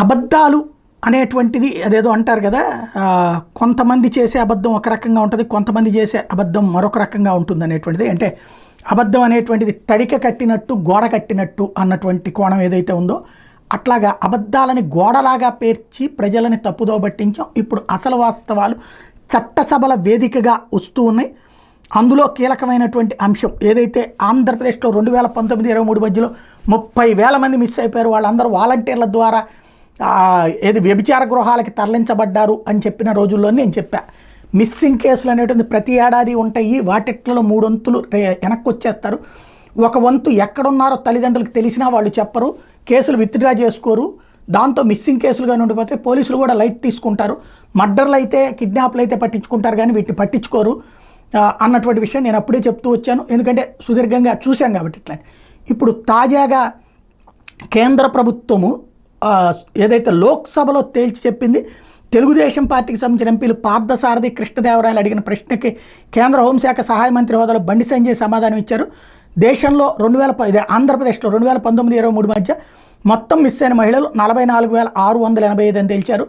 అబద్ధాలు అనేటువంటిది అదేదో అంటారు కదా, కొంతమంది చేసే అబద్ధం ఒక రకంగా ఉంటుంది, కొంతమంది చేసే అబద్ధం మరొక రకంగా ఉంటుంది అనేటువంటిది. అంటే అబద్ధం అనేటువంటిది తడిక కట్టినట్టు గోడ కట్టినట్టు అన్నటువంటి కోణం ఏదైతే ఉందో అట్లాగా అబద్ధాలని గోడలాగా పేర్చి ప్రజలని తప్పుదో పట్టించాం. ఇప్పుడు అసలు వాస్తవాలు చట్టసభల వేదికగా వస్తూ ఉన్నాయి. అందులో కీలకమైనటువంటి అంశం ఏదైతే ఆంధ్రప్రదేశ్లో 2019-23 మధ్యలో 30,000 మంది మిస్ అయిపోయారు, వాళ్ళందరూ వాలంటీర్ల ద్వారా ఏది వ్యభిచార గృహాలకి తరలించబడ్డారు అని చెప్పిన రోజుల్లో నేను చెప్పా, మిస్సింగ్ కేసులు అనేటువంటి ప్రతి ఏడాది ఉంటాయి, వాటిట్లో 3 వంతులు వెనక్కి వచ్చేస్తారు. ఒక వంతు ఎక్కడున్నారో తల్లిదండ్రులకు తెలిసినా వాళ్ళు చెప్పరు, కేసులు విత్డ్రా చేసుకోరు, దాంతో మిస్సింగ్ కేసులుగా ఉండిపోతే పోలీసులు కూడా లైట్ తీసుకుంటారు. మర్డర్లు అయితే కిడ్నాప్లు అయితే పట్టించుకుంటారు కానీ వీటిని పట్టించుకోరు అన్నటువంటి విషయం నేను అప్పుడే చెప్తూ వచ్చాను. ఎందుకంటే సుదీర్ఘంగా చూశాం కాబట్టి. ఇట్లా ఇప్పుడు తాజాగా కేంద్ర ప్రభుత్వము ఏదైతే లోక్సభలో తేల్చి చెప్పింది, తెలుగుదేశం పార్టీకి సంబంధించిన ఎంపీలు పార్థసారథి, కృష్ణదేవరాయలు అడిగిన ప్రశ్నకి కేంద్ర హోంశాఖ సహాయ మంత్రి హోదాలో బండి సంజయ్ సమాధానం ఇచ్చారు. దేశంలో ఆంధ్రప్రదేశ్లో 2019-23 మధ్య మొత్తం మిస్ అయిన మహిళలు 44,685 అని తేల్చారు.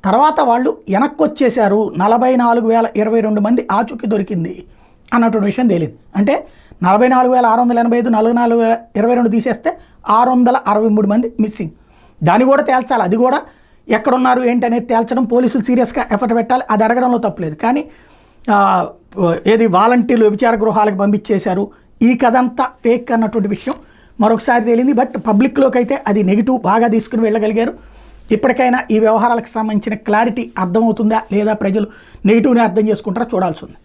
తర్వాత వాళ్ళు వెనక్కి వచ్చేశారు, 44,022 మంది ఆచూకీ దొరికింది అన్నటువంటి విషయం తేలింది. అంటే 44,685, 44,022 తీసేస్తే 663 మంది మిస్సింగ్. దాన్ని కూడా తేల్చాలి, అది కూడా ఎక్కడున్నారు ఏంటి అనేది తేల్చడం పోలీసులు సీరియస్గా ఎఫర్ట్ పెట్టాలి, అది అడగడంలో తప్పలేదు. కానీ ఏది వాలంటీర్లు వ్యభిచార గృహాలకు పంపించేశారు, ఈ కథ అంతా ఫేక్ అన్నటువంటి విషయం మరొకసారి తేలింది. బట్ పబ్లిక్లోకి అయితే అది నెగిటివ్ బాగా తీసుకుని వెళ్ళగలిగారు. ఇప్పటికైనా ఈ వ్యవహారాలకు సంబంధించిన క్లారిటీ అర్థమవుతుందా లేదా ప్రజలు నెగిటివ్ని అర్థం చేసుకుంటారో చూడాల్సి ఉంది.